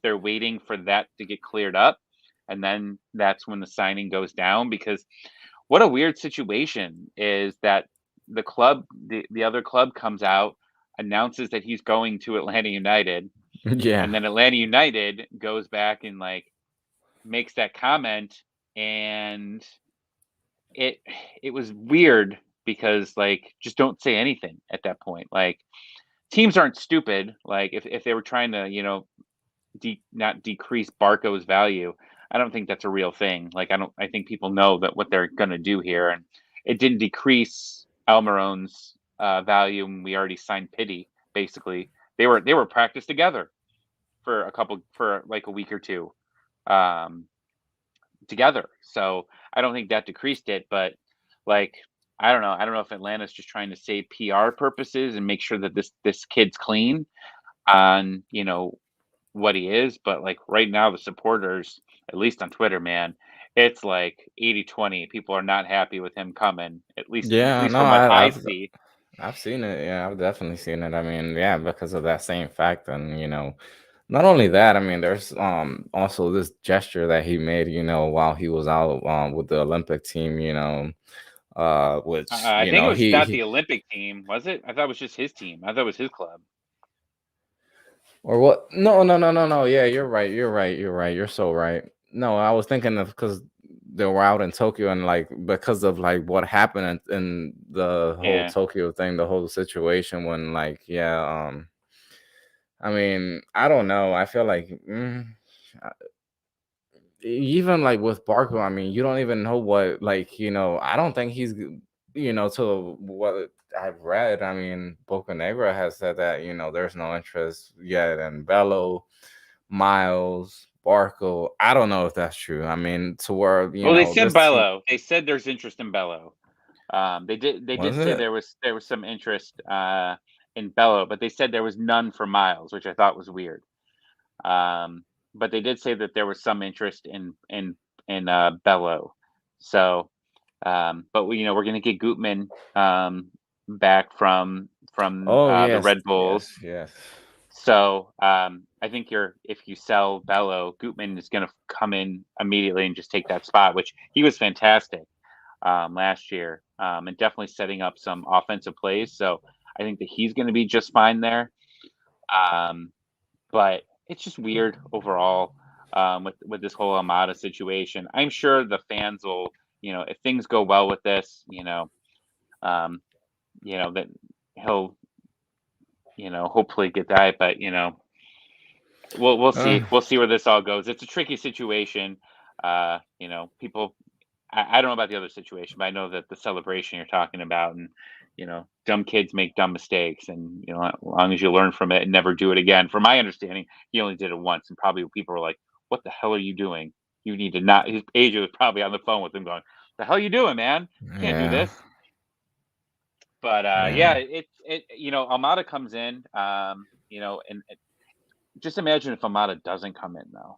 they're waiting for that to get cleared up, and then that's when the signing goes down. Because what a weird situation is that the other club comes out, announces that he's going to Atlanta United, Yeah. and then Atlanta United goes back and like makes that comment, and it it was weird because like just don't say anything at that point. Like teams aren't stupid. Like if they were trying to not decrease Barco's value, I don't think that's a real thing. Like I think people know that what they're going to do here, and it didn't decrease Almiron's value. And we already signed Pity. Basically, they were practiced together for like a week or two, um, together. So I don't think that decreased it, but like I don't know. I don't know if Atlanta's just trying to save PR purposes and make sure that this kid's clean on what he is, but like right now the supporters, at least on Twitter, man, it's like 80-20. People are not happy with him coming, at Yeah, least no, from what I see. I've seen it. Yeah, I've definitely seen it. I mean, yeah, because of that same fact, and not only that. I mean, there's also this gesture that he made, while he was out with the Olympic team, which I think it was not the Olympic team, was it? I thought it was just his team. I thought it was his club. or what? No, no, no, no, no. Yeah, you're right. You're right. You're right. You're so right. No, I was thinking of because they were out in Tokyo and like because of like what happened in the whole Yeah. Tokyo thing, the whole situation when like I mean, I don't know. I feel like uh, even like with Barco, I mean, you don't even know what like I don't think he's to what I've read. I mean, Boca Negra has said that there's no interest yet in Bello, Miles, Barco. I don't know if that's true. I mean, to where Well, they said this team Bello. They said there's interest in Bello. They did was say it. there was some interest in Bello, but they said there was none for Miles, which I thought was weird. Um, but they did say that there was some interest in Bello. So, but we're going to get Gutman back from Oh the yes, Red Bulls. yes, yes. So I think if you sell Bello, Gutman is going to come in immediately and just take that spot, which he was fantastic last year, and definitely setting up some offensive plays. So I think that he's going to be just fine there. Um, but it's just weird overall with this whole Amada situation. I'm sure the fans will, if things go well with this, um, that he'll, hopefully get that. But we'll Uh, see. We'll see where this all goes. It's a tricky situation. People. I don't know about the other situation, but I know that the celebration you're talking about, and dumb kids make dumb mistakes, and as long as you learn from it and never do it again. From my understanding, he only did it once, and probably people were like, "What the hell are you doing? You need to not." His agent was probably on the phone with him, going, "The hell you doing, man? You can't do yeah, this." But yeah, yeah. Almada comes in, and just imagine if Amada doesn't come in though,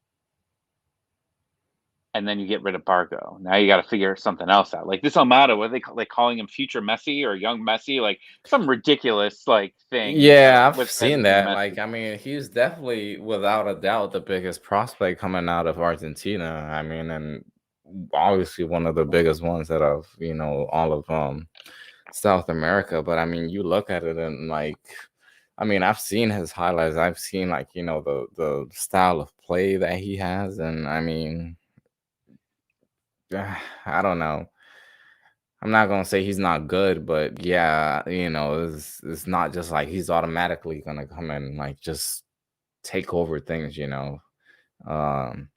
and then you get rid of Barco. Now you got to figure something else out. Like this Almada, what are they calling him, future Messi or young Messi? Like some ridiculous like thing Yeah, I've with seen Messi that. Messi. Like, I mean, he's definitely, without a doubt, the biggest prospect coming out of Argentina. I mean, and obviously one of the biggest ones out of all of South America. But I mean, you look at it and like, I mean, I've seen his highlights. I've seen like the style of play that he has, and I mean, I don't know. I'm not gonna say he's not good, but yeah, it's not just like he's automatically gonna come in and like just take over things. Um,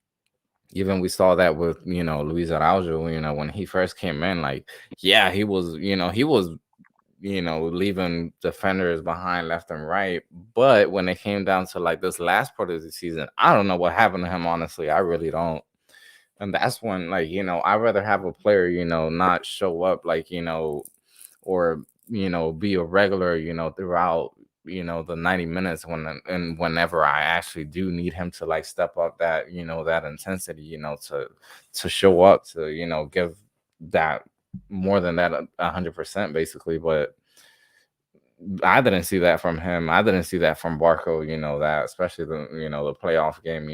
Even we saw that with Luis Araujo, when he first came in, like yeah, he was leaving defenders behind left and right. But when it came down to like this last part of the season, I don't know what happened to him. Honestly, I really don't. And that's when like I'd rather have a player not show up like or be a regular throughout the 90 minutes and whenever I actually do need him to like step up that that intensity to show up to give that more than that 100% basically. But I didn't see that from him. I didn't see that from Barco. That especially the playoff game.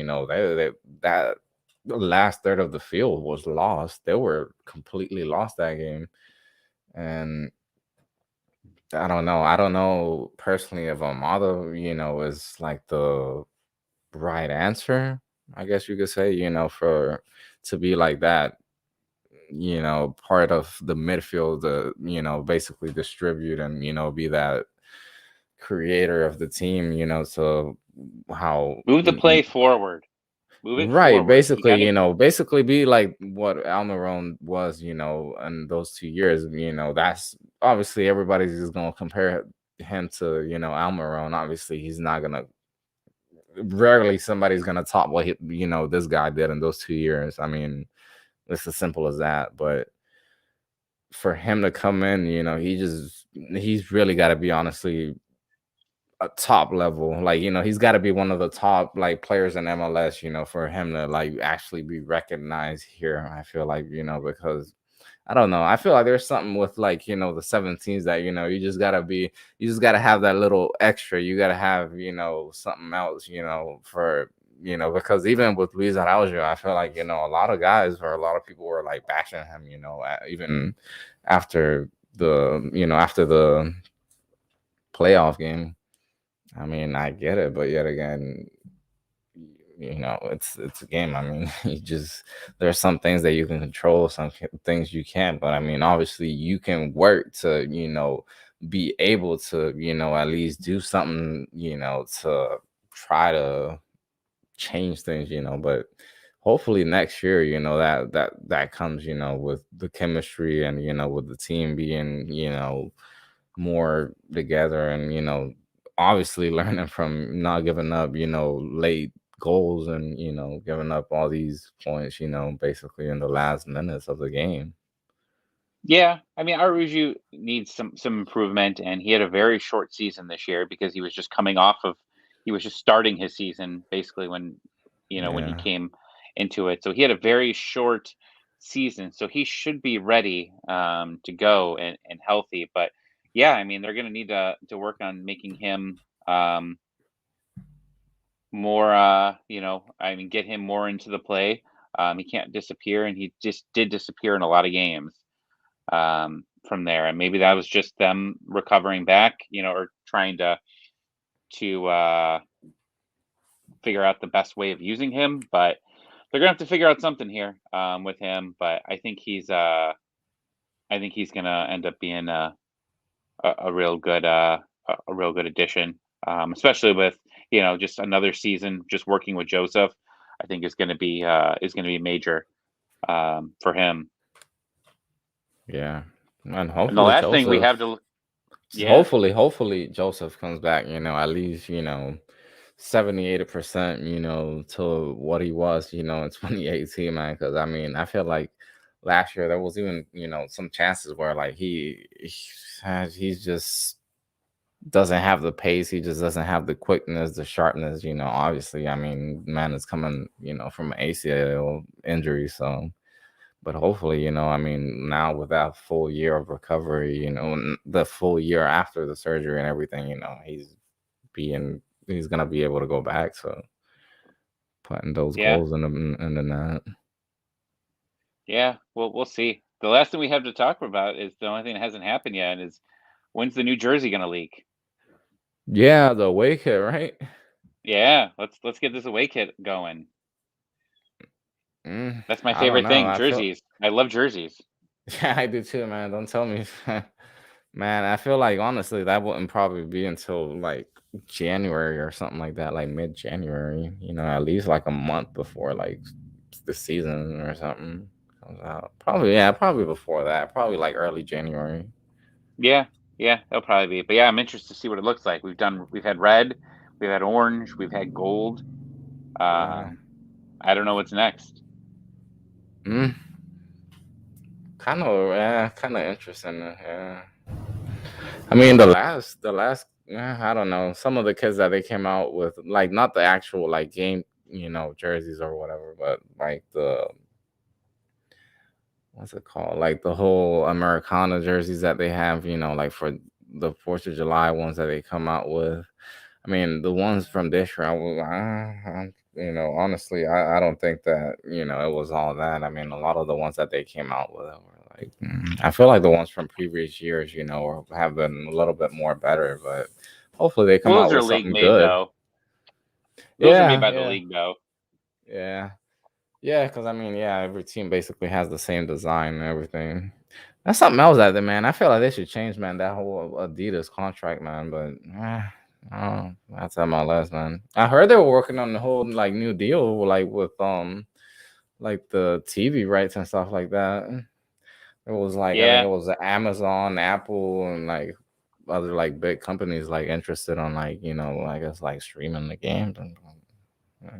That the last third of the field was lost. They were completely lost that game, and I don't know. I don't know personally if Amado, is like the right answer. I guess you could say, for to be like that, part of the midfield, basically distribute and be that creator of the team. So how Move the play forward. Move it Right, forward. You basically, got to. basically be like what Almiron was, in those 2 years. That's obviously everybody's just gonna compare him to, Almiron. Obviously, he's not gonna. Rarely somebody's gonna top what this guy did in those 2 years. I mean, it's as simple as that. But for him to come in, he's really got to be honestly a top level. Like, he's got to be one of the top like players in MLS, for him to like actually be recognized here. I feel like, because I don't know. I feel like there's something with like, the 17s that, you just gotta have that little extra. You gotta have, something else, for because even with Luis Araujo, I feel like, a lot of guys or a lot of people were like bashing him, even after the playoff game. I mean, I get it, but yet again, it's a game. I mean, there's some things that you can control, some things you can't. But I mean, obviously, you can work to be able to at least do something to try to change things. But hopefully next year, that comes with the chemistry and with the team being more together and obviously learning from not giving up late goals and giving up all these points basically in the last minutes of the game. Yeah, I mean, Aruju needs some improvement, and he had a very short season this year because he was just coming off of he was just starting his season basically when he Yeah, came into it. So he had a very short season, so he should be ready to go and healthy. But yeah, I mean, they're going to need to work on making him more. I mean, get him more into the play. He can't disappear, and he just did disappear in a lot of games from there. And maybe that was just them recovering back, or trying to figure out the best way of using him. But they're gonna have to figure out something here with him. But I think he's gonna end up being a real good a real good addition, especially with just another season just working with Joseph. I think is gonna be major for him. yeah, and And the last thing we have to, yeah, hopefully Joseph comes back at least 70-80% to what he was in 2018, man. Because I mean, I feel like last year there was even some chances where like he's just doesn't have the pace. He just doesn't have the quickness, the sharpness. Obviously, I mean, man is coming from an ACL injury, so. But hopefully, I mean, now with that full year of recovery, the full year after the surgery and everything, he's gonna be able to go back. So putting those yeah, goals in the net. yeah. Well, we'll see. The last thing we have to talk about is the only thing that hasn't happened yet is when's the New Jersey gonna leak? Yeah, the away kit, right? Yeah, let's get this away kit going. That's my I don't favorite know. thing, I feel jerseys. I love jerseys. yeah, I do too, man. Don't tell me, man. I feel like honestly that wouldn't probably be until like January or something like that, like mid-January. At least like a month before like the season or something comes out. Probably, yeah, probably before that. Probably like early January. Yeah, yeah, they'll probably be. But yeah, I'm interested to see what it looks like. We've had red, we've had orange, we've had gold. Yeah. Um, I don't know what's next. Mm, kind of, yeah, kind of interesting. Yeah. I mean, the last, yeah, I don't know. Some of the kids that they came out with, like, not the actual like game, jerseys or whatever, but like the what's it called? Like the whole Americana jerseys that they have, like for the 4th of July ones that they come out with. I mean, the ones from this year, honestly, I don't think that, it was all that. I mean, a lot of the ones that they came out with were like, I feel like the ones from previous years, have been a little bit more better, but hopefully they come Well, out those are with league something made good. though. Those are made Yeah, by the yeah, league though. yeah. Yeah, because I mean, yeah, every team basically has the same design and everything. That's something else that man. I feel like they should change, man, that whole Adidas contract, man. But Oh, that's MLS, man. I heard they were working on the whole like new deal, like with like the TV rights and stuff like that. It was like I think Yeah, it was Amazon, Apple, and like other like big companies like interested on like I guess like streaming the games and yeah.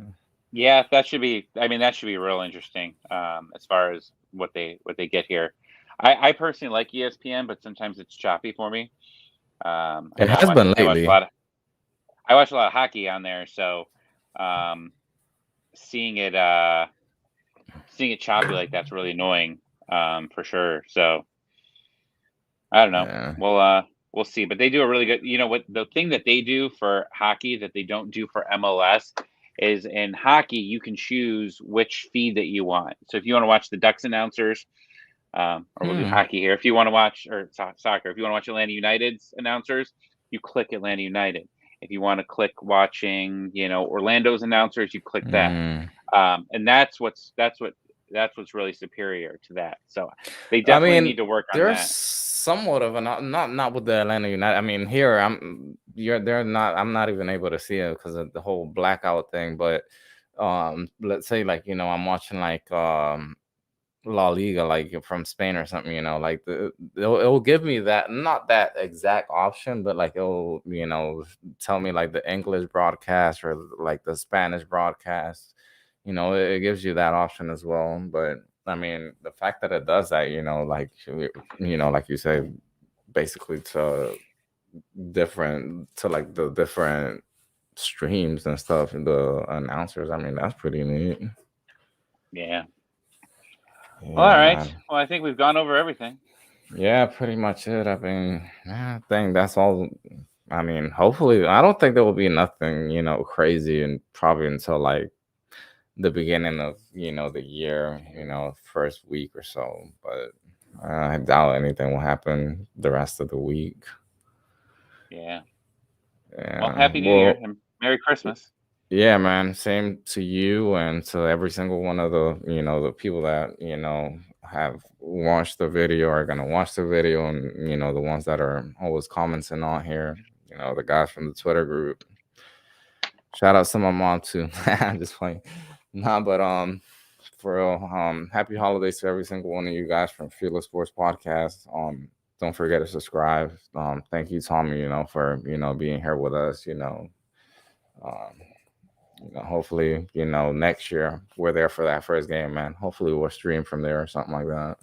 yeah, that should be. I mean, that should be real interesting. As far as what they get here. I personally like ESPN, but sometimes it's choppy for me. I It know has been I watch a lately. lot of hockey on there, so um, seeing it seeing it choppy like that's really annoying, for sure. So I don't know. Yeah. We'll see. But they do a really good. You know what? The thing that they do for hockey that they don't do for MLS is in hockey you can choose which feed that you want. So if you want to watch the Ducks announcers, or we'll do Hmm. hockey here. If you want to watch soccer, if you want to watch Atlanta United's announcers, you click Atlanta United. If you want to click watching, Orlando's announcers, you click that. Mm. And that's what's really superior to that. So they I definitely mean, need to work on there's that. somewhat of a not with the Atlanta United. I mean, here they're not. I'm not even able to see it because of the whole blackout thing. But let's say like I'm watching like La Liga, like from Spain or something. Like it'll give me that not that exact option, but like it'll tell me like the English broadcast or like the Spanish broadcast. It gives you that option as well. But I mean, the fact that it does that, like like you say, basically to like the different streams and stuff and the announcers. I mean, that's pretty neat. Yeah. Well, Yeah, all right. man. Well, I think we've gone over everything. Yeah, pretty much it. I mean, yeah, I think that's all. I mean, hopefully, I don't think there will be nothing, crazy, and probably until like the beginning of the year, first week or so. But I doubt anything will happen the rest of the week. Yeah. Well, Yeah. Happy New Year Well, and Merry Christmas. yeah, man. Same to you and to every single one of the the people that have watched the video are gonna watch the video, and the ones that are always commenting on here. The guys from the Twitter group. Shout out to my mom too. I'm just playing. Nah, but for real, happy holidays to every single one of you guys from FILA Sports Podcast. Don't forget to subscribe. Thank you, Tommy, for being here with us. Um, hopefully, next year we're there for that first game, man. Hopefully we'll stream from there or something like that.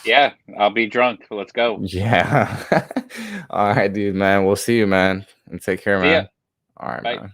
Yeah, I'll be drunk. Let's go. Yeah. All right, dude, man. We'll see you, man. And take care, See ya. man. All right, Bye. man.